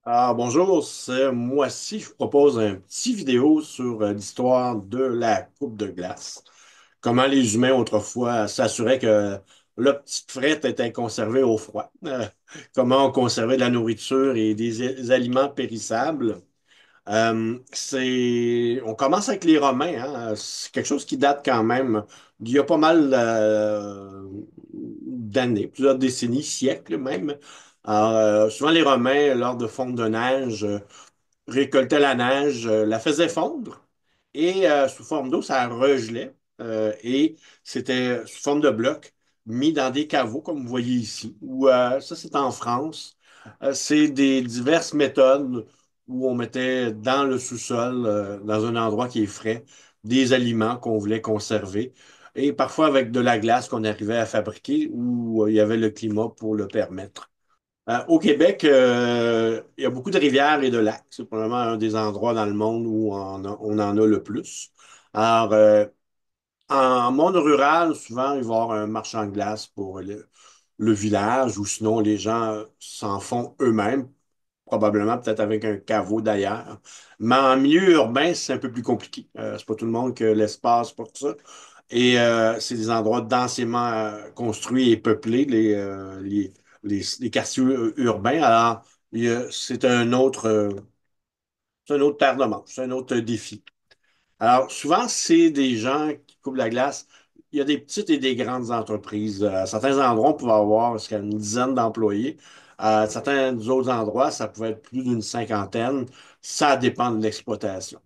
Bonjour, c'est moi-ci. Je vous propose un petit vidéo sur l'histoire de la coupe de glace. Comment les humains autrefois s'assuraient que leur petite frette était conservée au froid. Comment on conservait de la nourriture et des aliments périssables. On commence avec les Romains, hein. C'est quelque chose qui date quand même d'il y a pas mal d'années, plusieurs décennies, siècles même. Alors, souvent les Romains, lors de fonte de neige, récoltaient la neige, la faisaient fondre et sous forme d'eau, ça regelait et c'était sous forme de blocs mis dans des caveaux, comme vous voyez ici. Ou ça, c'est en France. C'est des diverses méthodes où on mettait dans le sous-sol, dans un endroit qui est frais, des aliments qu'on voulait conserver. Et parfois avec de la glace qu'on arrivait à fabriquer où il y avait le climat pour le permettre. Au Québec, il y a beaucoup de rivières et de lacs. C'est probablement un des endroits dans le monde où on en a le plus. Alors, en monde rural, souvent, il va y avoir un marchand de glace pour le village ou sinon les gens s'en font eux-mêmes, probablement peut-être avec un caveau d'ailleurs. Mais en milieu urbain, c'est un peu plus compliqué. C'est pas tout le monde qui a l'espace pour ça. Et c'est des endroits densément construits et peuplés, les quartiers urbains. Alors, c'est un autre terre de manche, c'est un autre défi. Alors, souvent, c'est des gens qui coupent la glace. Il y a des petites et des grandes entreprises. À certains endroits, on pouvait avoir jusqu'à une dizaine d'employés. À certains autres endroits, ça pouvait être plus d'une cinquantaine. Ça dépend de l'exploitation.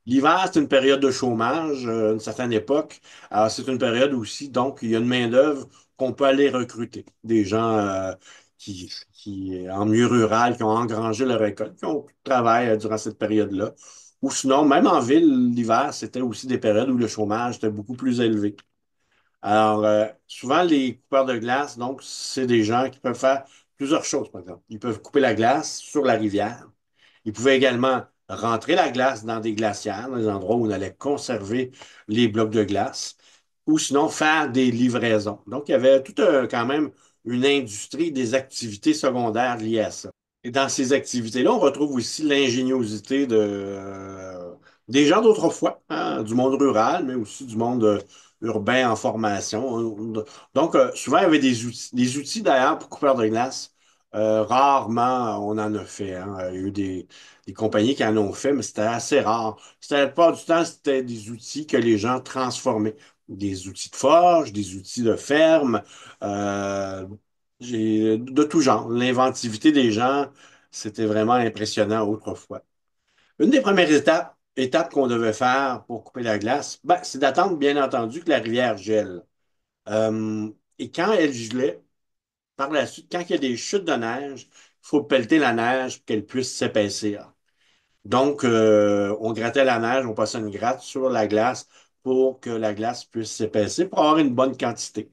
L'hiver, c'est une période de chômage, une certaine époque. Alors, c'est une période aussi, donc, il y a une main-d'œuvre qu'on peut aller recruter. Des gens en milieu rural, qui ont engrangé leur récolte, qui ont travaillé durant cette période-là. Ou sinon, même en ville, l'hiver, c'était aussi des périodes où le chômage était beaucoup plus élevé. Alors, souvent, les coupeurs de glace, donc, c'est des gens qui peuvent faire plusieurs choses, par exemple. Ils peuvent couper la glace sur la rivière. Ils pouvaient également rentrer la glace dans des glacières, dans des endroits où on allait conserver les blocs de glace, ou sinon faire des livraisons. Donc, il y avait quand même une industrie des activités secondaires liées à ça. Et dans ces activités-là, on retrouve aussi l'ingéniosité des gens d'autrefois, hein, du monde rural, mais aussi du monde urbain en formation. Donc, souvent, il y avait des outils d'ailleurs pour coupeurs de glace. Rarement on en a fait, hein. Il y a eu des compagnies qui en ont fait, mais c'était assez rare. C'était pas du temps, c'était des outils que les gens transformaient. Des outils de forge, des outils de ferme, de tout genre. L'inventivité des gens, c'était vraiment impressionnant autrefois. Une des premières étapes qu'on devait faire pour couper la glace, ben, c'est d'attendre, bien entendu, que la rivière gèle. Euh, et quand elle gelait, par la suite, quand il y a des chutes de neige, il faut pelleter la neige pour qu'elle puisse s'épaissir. Donc, on grattait la neige, on passait une gratte sur la glace pour que la glace puisse s'épaissir, pour avoir une bonne quantité.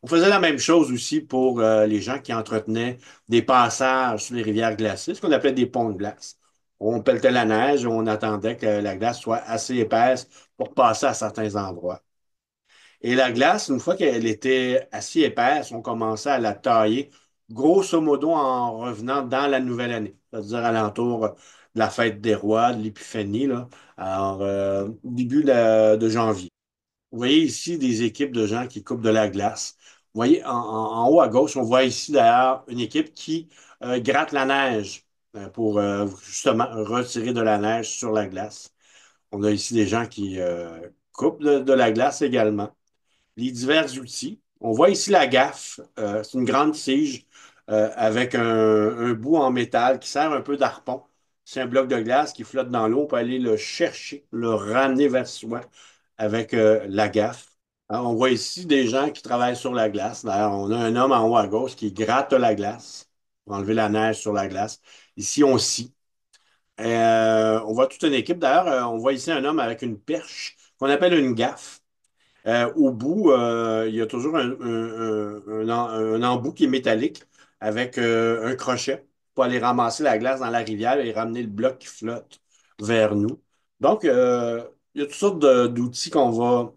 On faisait la même chose aussi pour les gens qui entretenaient des passages sur les rivières glacées, ce qu'on appelait des ponts de glace. On pelletait la neige et on attendait que la glace soit assez épaisse pour passer à certains endroits. Et la glace, une fois qu'elle était assez épaisse, on commençait à la tailler, grosso modo en revenant dans la nouvelle année, c'est-à-dire alentour de la fête des rois, de l'Épiphanie, là, alors début de janvier. Vous voyez ici des équipes de gens qui coupent de la glace. Vous voyez en haut à gauche, on voit ici d'ailleurs une équipe qui gratte la neige pour justement retirer de la neige sur la glace. On a ici des gens qui coupent de la glace également les divers outils. On voit ici la gaffe. C'est une grande tige avec un bout en métal qui sert un peu d'harpon. C'est un bloc de glace qui flotte dans l'eau. On peut aller le chercher, le ramener vers soi avec la gaffe. Alors, on voit ici des gens qui travaillent sur la glace. D'ailleurs, on a un homme en haut à gauche qui gratte la glace pour enlever la neige sur la glace. Ici, on scie. On voit toute une équipe. D'ailleurs, on voit ici un homme avec une perche qu'on appelle une gaffe. Au bout, il y a toujours un embout qui est métallique avec un crochet pour aller ramasser la glace dans la rivière et ramener le bloc qui flotte vers nous. Donc, il y a toutes sortes d'outils qu'on va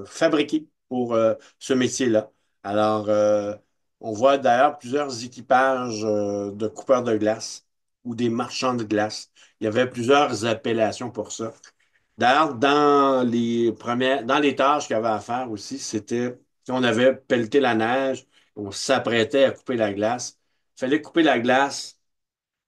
fabriquer pour ce métier-là. Alors, on voit d'ailleurs plusieurs équipages de coupeurs de glace ou des marchands de glace. Il y avait plusieurs appellations pour ça. D'ailleurs, dans les tâches qu'il y avait à faire aussi, c'était, si on avait pelleté la neige, on s'apprêtait à couper la glace. Il fallait couper la glace,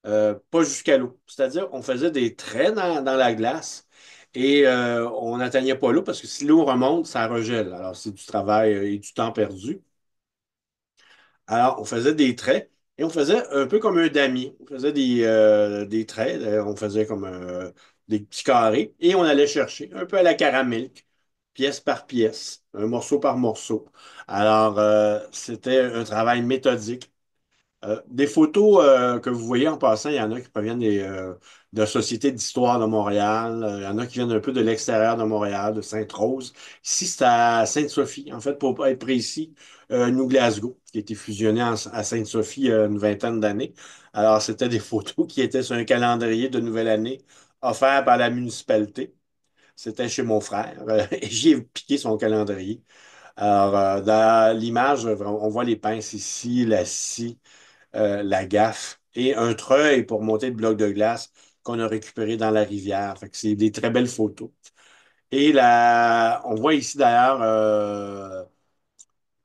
pas jusqu'à l'eau. C'est-à-dire, on faisait des traits dans la glace et on n'atteignait pas l'eau parce que si l'eau remonte, ça regèle. Alors, c'est du travail et du temps perdu. Alors, on faisait des traits et on faisait un peu comme un damier. On faisait des traits, on faisait comme des petits carrés et on allait chercher un peu à la caramel, pièce par pièce, un morceau par morceau. Alors, c'était un travail méthodique. Des photos que vous voyez en passant, il y en a qui proviennent de sociétés d'histoire de Montréal. Il y en a qui viennent un peu de l'extérieur de Montréal, de Sainte-Rose. Ici, c'est à Sainte-Sophie. En fait, pour pas être précis, New Glasgow, qui a été fusionné à Sainte-Sophie il y a une vingtaine d'années. Alors, c'était des photos qui étaient sur un calendrier de nouvelle année offert par la municipalité. C'était chez mon frère. Et j'ai piqué son calendrier. Alors, dans l'image, on voit les pinces ici, la scie, la gaffe et un treuil pour monter le bloc de glace qu'on a récupéré dans la rivière. Fait que c'est des très belles photos. Et on voit ici d'ailleurs,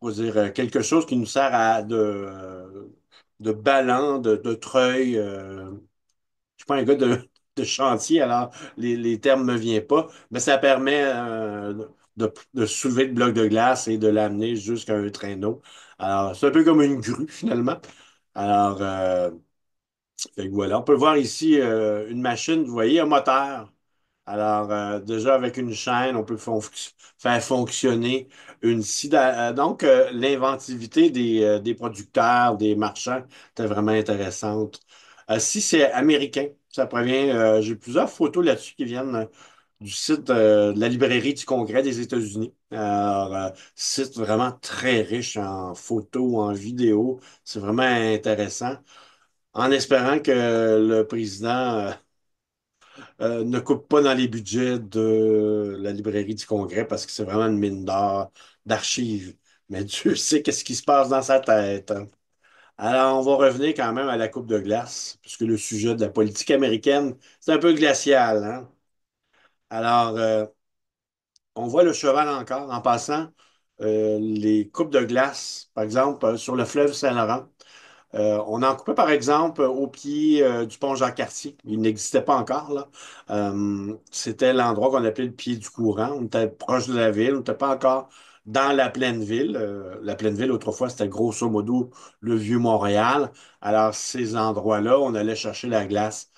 faut dire, quelque chose qui nous sert de ballon, de treuil. Je suis pas un gars de chantier, alors les termes me viennent pas, mais ça permet de soulever le bloc de glace et de l'amener jusqu'à un traîneau. Alors, c'est un peu comme une grue, finalement. Alors, fait que voilà, on peut voir ici une machine, vous voyez, un moteur. Alors, déjà avec une chaîne, on peut faire fonctionner une scie. Donc, l'inventivité des producteurs, des marchands, était vraiment intéressante. Si c'est américain, ça provient, j'ai plusieurs photos là-dessus qui viennent du site de la librairie du Congrès des États-Unis. Alors, site vraiment très riche en photos, en vidéos. C'est vraiment intéressant en espérant que le président ne coupe pas dans les budgets de la librairie du Congrès parce que c'est vraiment une mine d'or, d'archives. Mais Dieu sait qu'est-ce qui se passe dans sa tête, hein. Alors, on va revenir quand même à la coupe de glace, puisque le sujet de la politique américaine, c'est un peu glacial, hein. Alors, on voit le cheval encore en passant les coupes de glace, par exemple, sur le fleuve Saint-Laurent. On en coupait, par exemple, au pied du pont Jacques-Cartier. Il n'existait pas encore, là. C'était l'endroit qu'on appelait le pied du courant. On était proche de la ville. On n'était pas encore dans la pleine ville. La pleine ville, autrefois, c'était grosso modo le vieux Montréal. Alors, ces endroits-là, on allait chercher la glace.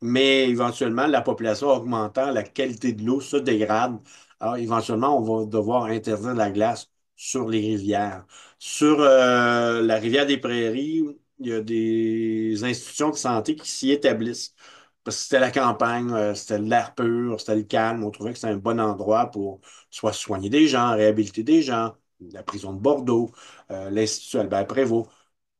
Mais éventuellement, la population augmentant, la qualité de l'eau se dégrade. Alors, éventuellement, on va devoir interdire la glace sur les rivières. Sur la rivière des Prairies, il y a des institutions de santé qui s'y établissent. Parce que c'était la campagne, c'était de l'air pur, c'était le calme. On trouvait que c'était un bon endroit pour soit soigner des gens, réhabiliter des gens. La prison de Bordeaux, l'Institut Albert Prévost.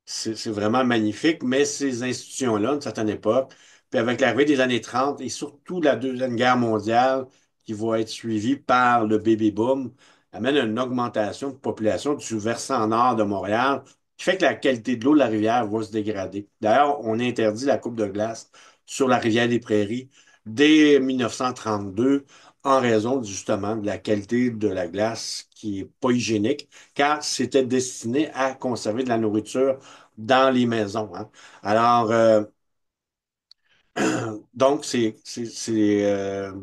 C'est vraiment magnifique, mais ces institutions-là, à une certaine époque, puis avec l'arrivée des années 30 et surtout la Deuxième Guerre mondiale, qui va être suivie par le baby-boom, amène une augmentation de population du versant nord de Montréal, qui fait que la qualité de l'eau de la rivière va se dégrader. D'ailleurs, on interdit la coupe de glace sur la rivière des Prairies dès 1932 en raison justement de la qualité de la glace qui est pas hygiénique, car c'était destiné à conserver de la nourriture dans les maisons, hein. Alors, donc, c'est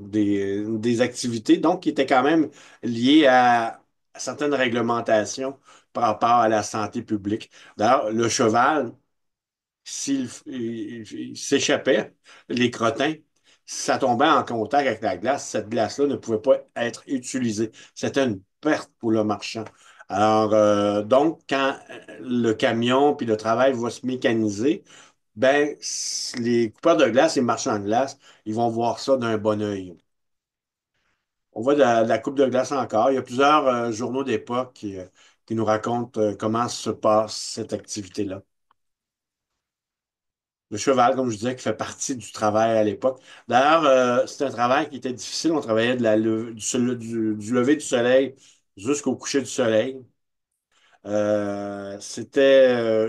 des activités donc, qui étaient quand même liées à certaines réglementations par rapport à la santé publique. D'ailleurs, le cheval, s'il s'échappait, les crottins, si ça tombait en contact avec la glace, cette glace-là ne pouvait pas être utilisée. C'était une perte pour le marchand. Alors, donc, quand le camion puis le travail va se mécaniser, ben, les coupeurs de glace et marchands de glace, ils vont voir ça d'un bon œil. On voit de la coupe de glace encore. Il y a plusieurs journaux d'époque qui nous racontent comment se passe cette activité-là. Le cheval, comme je disais, qui fait partie du travail à l'époque. D'ailleurs, c'est un travail qui était difficile. On travaillait du lever du soleil jusqu'au coucher du soleil. Il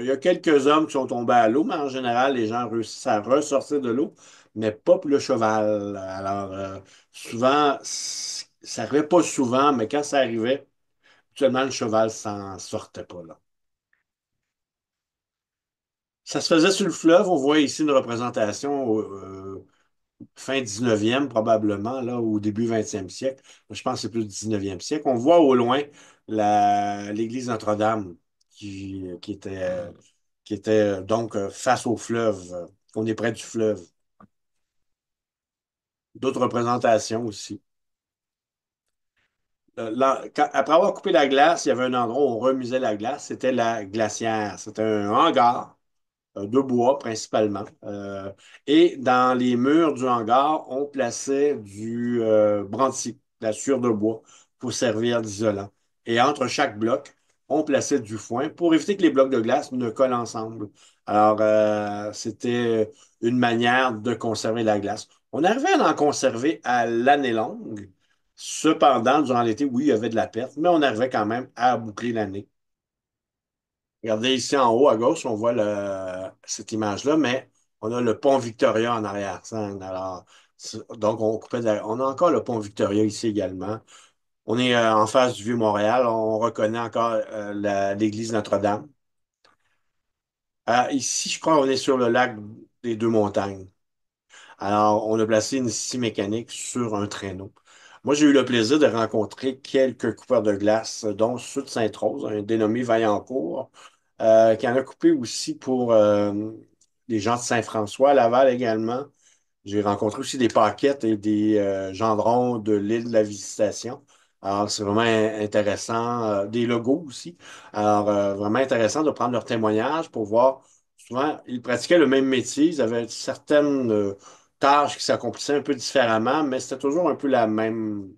y a quelques hommes qui sont tombés à l'eau, mais en général, les gens réussissent à ressortir de l'eau, mais pas pour le cheval. Alors, souvent, ça arrivait pas souvent, mais quand ça arrivait, actuellement, le cheval s'en sortait pas, là. Ça se faisait sur le fleuve. On voit ici une représentation fin 19e, probablement, là, au début 20e siècle. Je pense que c'est plus 19e siècle. On voit au loin l'église Notre-Dame qui était donc face au fleuve. On est près du fleuve. D'autres représentations aussi. Après avoir coupé la glace, il y avait un endroit où on remisait la glace. C'était la glacière. C'était un hangar de bois principalement. Et dans les murs du hangar, on plaçait du brandy, de la sciure de bois, pour servir d'isolant. Et entre chaque bloc, on plaçait du foin pour éviter que les blocs de glace ne collent ensemble. Alors, c'était une manière de conserver la glace. On arrivait à en conserver à l'année longue. Cependant, durant l'été, oui, il y avait de la perte, mais on arrivait quand même à boucler l'année. Regardez ici en haut à gauche, on voit cette image-là, mais on a le pont Victoria en arrière-scène. Alors, donc, on a encore le pont Victoria ici également. On est en face du Vieux-Montréal. On reconnaît encore l'église Notre-Dame. Ici, je crois qu'on est sur le lac des Deux-Montagnes. Alors, on a placé une scie mécanique sur un traîneau. Moi, j'ai eu le plaisir de rencontrer quelques coupeurs de glace, dont ceux de Sainte-Rose, un dénommé Vaillancourt, qui en a coupé aussi pour les gens de Saint-François, à Laval également. J'ai rencontré aussi des paquettes et des gendrons de l'île de la Visitation. Alors, c'est vraiment intéressant. Des logos aussi. Alors, vraiment intéressant de prendre leurs témoignages pour voir. Souvent, ils pratiquaient le même métier. Ils avaient certaines tâches qui s'accomplissaient un peu différemment, mais c'était toujours un peu la même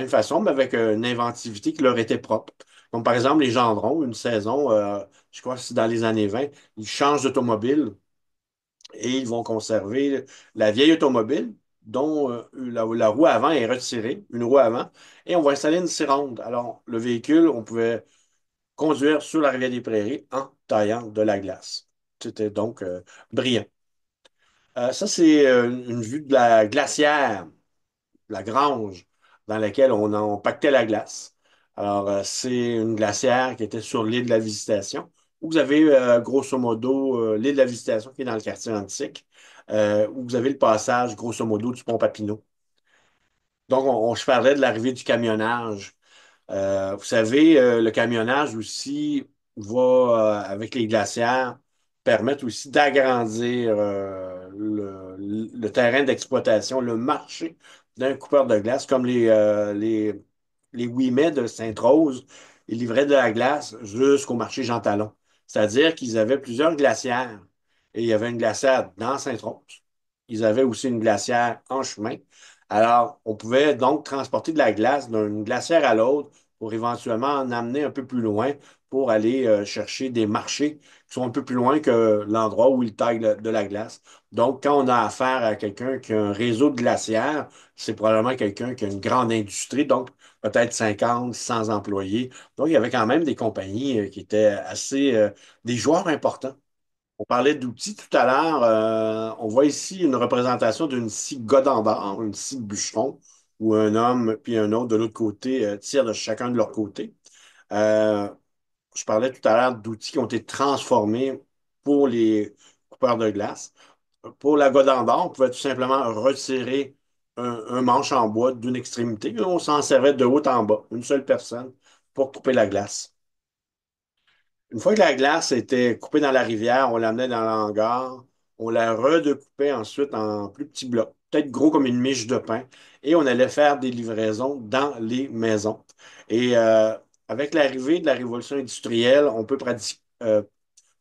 façon, mais avec une inventivité qui leur était propre. Comme par exemple, les gendrons, une saison, je crois que c'est dans les années 20, ils changent d'automobile et ils vont conserver la vieille automobile dont la roue avant est retirée, une roue avant, et on va installer une cironde. Alors, le véhicule, on pouvait conduire sur la rivière des Prairies en taillant de la glace. C'était donc brillant. Ça, c'est une vue de la glacière, la grange dans laquelle on pactait la glace. Alors, c'est une glacière qui était sur l'île de la Visitation, où vous avez grosso modo l'île de la Visitation qui est dans le quartier antique, où vous avez le passage grosso modo du pont Papineau. Donc, je parlais de l'arrivée du camionnage. Vous savez, le camionnage aussi va, avec les glacières, permettre aussi d'agrandir le terrain d'exploitation, le marché d'un coupeur de glace, comme les Ouimets de Sainte-Rose. Ils livraient de la glace jusqu'au marché Jean Talon. C'est-à-dire qu'ils avaient plusieurs glacières. Et il y avait une glacière dans Sainte-Rose. Ils avaient aussi une glacière en chemin. Alors, on pouvait donc transporter de la glace d'une glacière à l'autre pour éventuellement en amener un peu plus loin pour aller chercher des marchés qui sont un peu plus loin que l'endroit où ils taillent de la glace. Donc, quand on a affaire à quelqu'un qui a un réseau de glacières, c'est probablement quelqu'un qui a une grande industrie, donc peut-être 50, 100 employés. Donc, il y avait quand même des compagnies qui étaient des joueurs importants. On parlait d'outils tout à l'heure. On voit ici une représentation d'une scie Godendard, une scie bûcheron, où un homme puis un autre de l'autre côté tirent de chacun de leur côté. Euh, je parlais tout à l'heure d'outils qui ont été transformés pour les coupeurs de glace. Pour la Godendard, on pouvait tout simplement retirer un manche en bois d'une extrémité et on s'en servait de haut en bas, une seule personne, pour couper la glace. Une fois que la glace était coupée dans la rivière, on l'amenait dans l'hangar, on la redécoupait ensuite en plus petits blocs, peut-être gros comme une miche de pain, et on allait faire des livraisons dans les maisons. Et avec l'arrivée de la révolution industrielle, on peut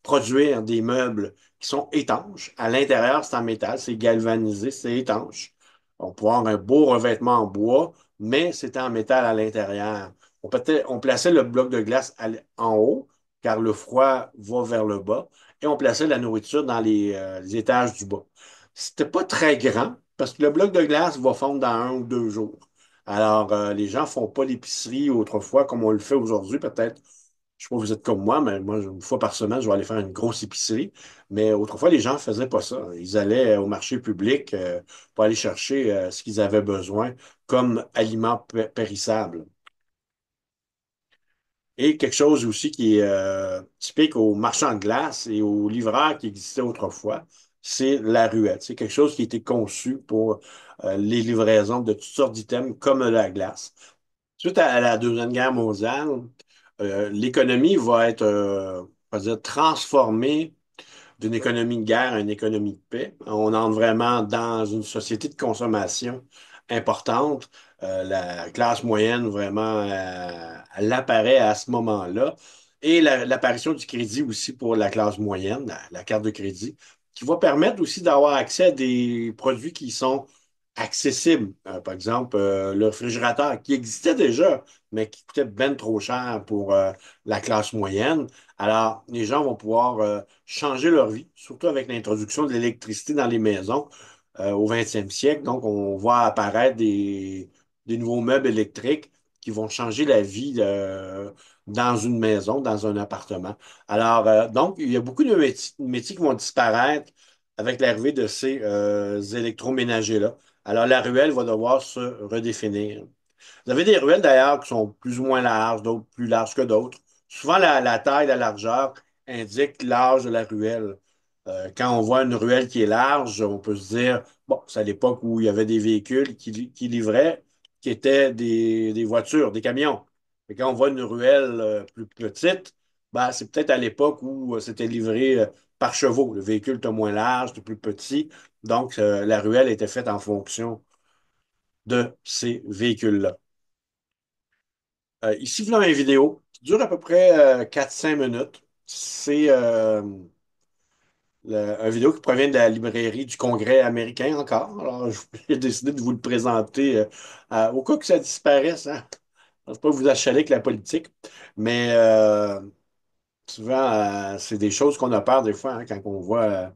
produire des meubles qui sont étanches. À l'intérieur, c'est en métal, c'est galvanisé, c'est étanche. On peut avoir un beau revêtement en bois, mais c'est en métal à l'intérieur. On plaçait le bloc de glace en haut, car le froid va vers le bas, et on plaçait la nourriture dans les étages du bas. C'était pas très grand, parce que le bloc de glace va fondre dans 1 ou 2 jours. Alors, les gens font pas l'épicerie autrefois comme on le fait aujourd'hui, peut-être Je sais pas, vous êtes comme moi, mais moi, une fois par semaine, je vais aller faire une grosse épicerie. Mais autrefois, les gens ne faisaient pas ça. Ils allaient au marché public pour aller chercher ce qu'ils avaient besoin comme aliments périssables. Et quelque chose aussi qui est typique aux marchands de glace et aux livreurs qui existaient autrefois, c'est la ruelle. C'est quelque chose qui a été conçu pour les livraisons de toutes sortes d'items comme la glace. Suite à la Deuxième Guerre mondiale, l'économie va être on va dire, transformée d'une économie de guerre à une économie de paix. On entre vraiment dans une société de consommation importante. La classe moyenne, vraiment, elle apparaît à ce moment-là. Et l'apparition du crédit aussi pour la classe moyenne, la carte de crédit, qui va permettre aussi d'avoir accès à des produits qui sont accessibles. Par exemple, le réfrigérateur qui existait déjà, mais qui coûtait bien trop cher pour la classe moyenne. Alors, les gens vont pouvoir changer leur vie, surtout avec l'introduction de l'électricité dans les maisons au 20e siècle. Donc, on voit apparaître des nouveaux meubles électriques qui vont changer la vie dans une maison, dans un appartement. Alors, donc, il y a beaucoup de métiers qui vont disparaître avec l'arrivée de ces électroménagers-là. Alors, la ruelle va devoir se redéfinir. Vous avez des ruelles d'ailleurs qui sont plus ou moins larges, d'autres plus larges que d'autres. Souvent, la taille, la largeur indique l'âge de la ruelle. Quand on voit une ruelle qui est large, on peut se dire, bon, c'est à l'époque où il y avait des véhicules qui livraient, qui étaient des voitures, des camions. Et quand on voit une ruelle plus petite, ben, c'est peut-être à l'époque où c'était livré par chevaux. Le véhicule était moins large, était plus petit. Donc, la ruelle était faite en fonction de ces véhicules-là. Ici, voilà une vidéo qui dure à peu près 4-5 minutes. C'est une vidéo qui provient de la librairie du Congrès américain encore. Alors, j'ai décidé de vous le présenter au cas que ça disparaisse. Hein. Je ne vais pas vous achaler avec la politique, mais souvent, c'est des choses qu'on a peur des fois hein, quand on voit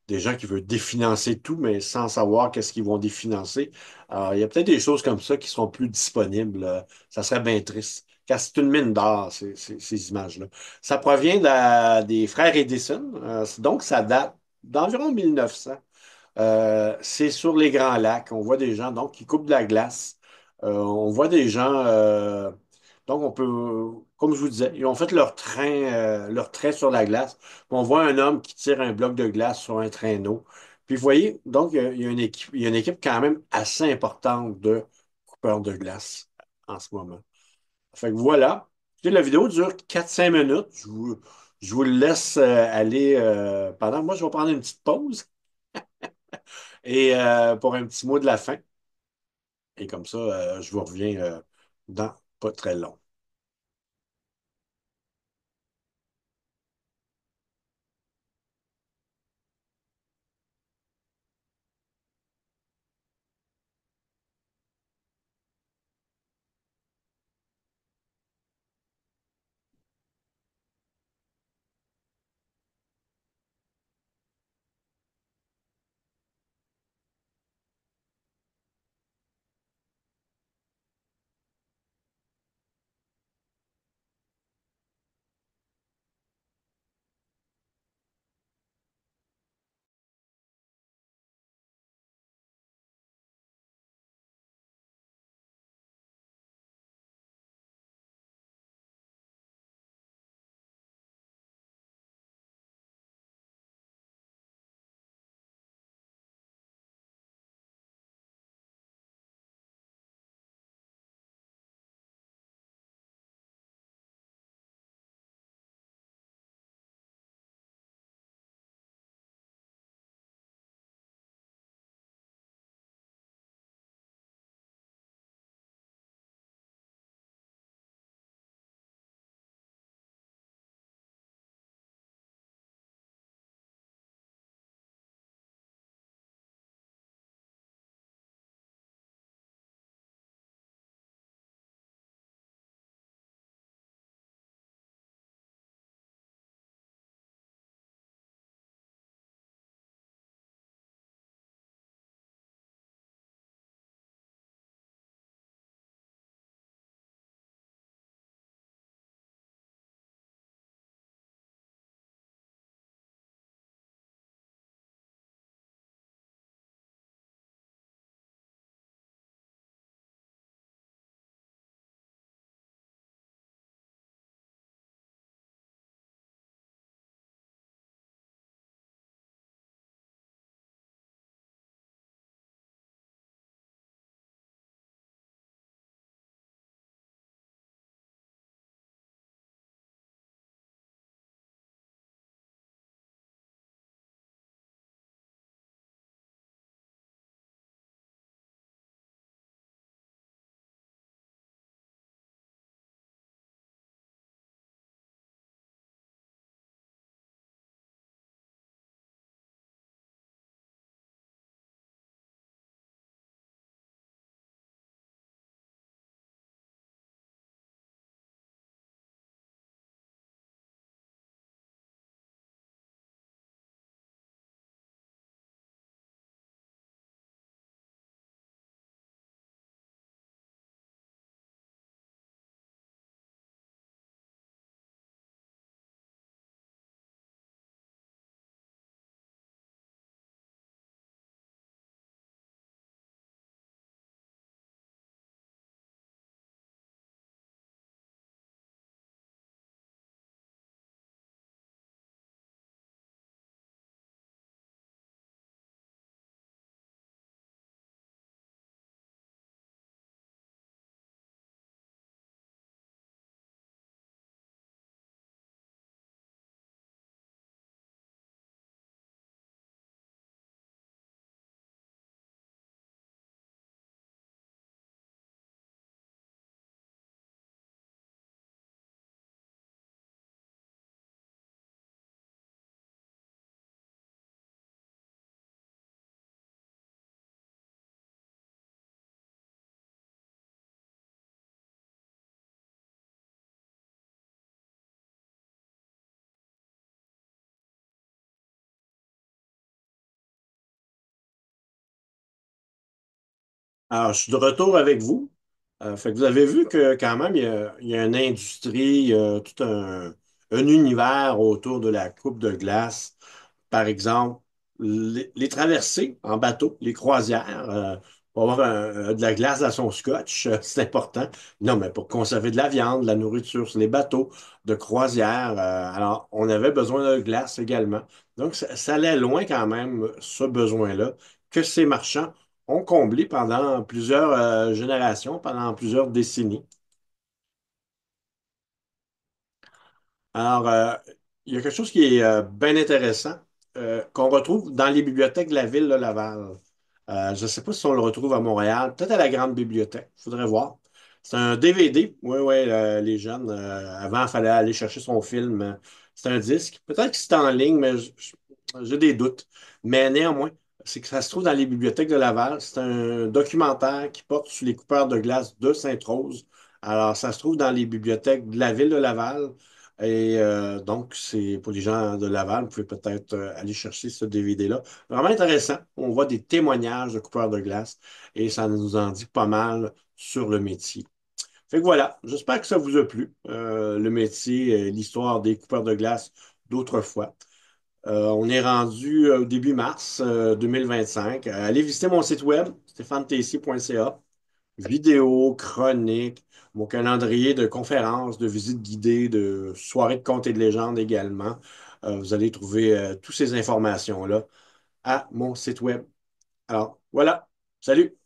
des gens qui veulent définancer tout, mais sans savoir qu'est-ce qu'ils vont définancer. Alors, il y a peut-être des choses comme ça qui seront plus disponibles. Ça serait bien triste, car c'est une mine d'or, ces images-là. Ça provient des frères Edison, donc ça date d'environ 1900. C'est sur les Grands Lacs. On voit des gens donc qui coupent de la glace. On voit des gens. Donc, on peut, comme je vous disais, ils ont fait leur trait sur la glace. Puis on voit un homme qui tire un bloc de glace sur un traîneau. Puis vous voyez, donc, il y a une équipe quand même assez importante de coupeurs de glace en ce moment. Fait que voilà. Tu sais, la vidéo dure 4-5 minutes. Je vous le laisse aller pendant. Moi, je vais prendre une petite pause et pour un petit mot de la fin. Et comme ça, je vous reviens dans pas très long. Alors, je suis de retour avec vous. Fait que vous avez vu que quand même, il y a une industrie, tout un univers autour de la coupe de glace. Par exemple, les traversées en bateau, les croisières, pour avoir de la glace à son scotch, c'est important. Non, mais pour conserver de la viande, de la nourriture sur les bateaux de croisière. Alors, on avait besoin de glace également. Donc, ça allait loin quand même, ce besoin-là, que ces marchands ont comblé pendant plusieurs générations, pendant plusieurs décennies. Alors, il y a quelque chose qui est bien intéressant qu'on retrouve dans les bibliothèques de la ville de Laval. Je ne sais pas si on le retrouve à Montréal, peut-être à la grande bibliothèque, il faudrait voir. C'est un DVD. Oui, oui, les jeunes, avant, il fallait aller chercher son film. C'est un disque. Peut-être que c'est en ligne, mais j'ai des doutes. Mais néanmoins, c'est que ça se trouve dans les bibliothèques de Laval. C'est un documentaire qui porte sur les coupeurs de glace de Sainte-Rose. Alors, ça se trouve dans les bibliothèques de la ville de Laval. Et donc, c'est pour les gens de Laval, vous pouvez peut-être aller chercher ce DVD-là. Vraiment intéressant. On voit des témoignages de coupeurs de glace et ça nous en dit pas mal sur le métier. Fait que voilà, j'espère que ça vous a plu, le métier, l'histoire des coupeurs de glace d'autrefois. On est rendu au début mars 2025. Allez visiter mon site web, stéphanetessier.ca. Vidéos, chroniques, mon calendrier de conférences, de visites guidées, de soirées de contes et de légendes également. Vous allez trouver toutes ces informations-là à mon site web. Alors, voilà. Salut!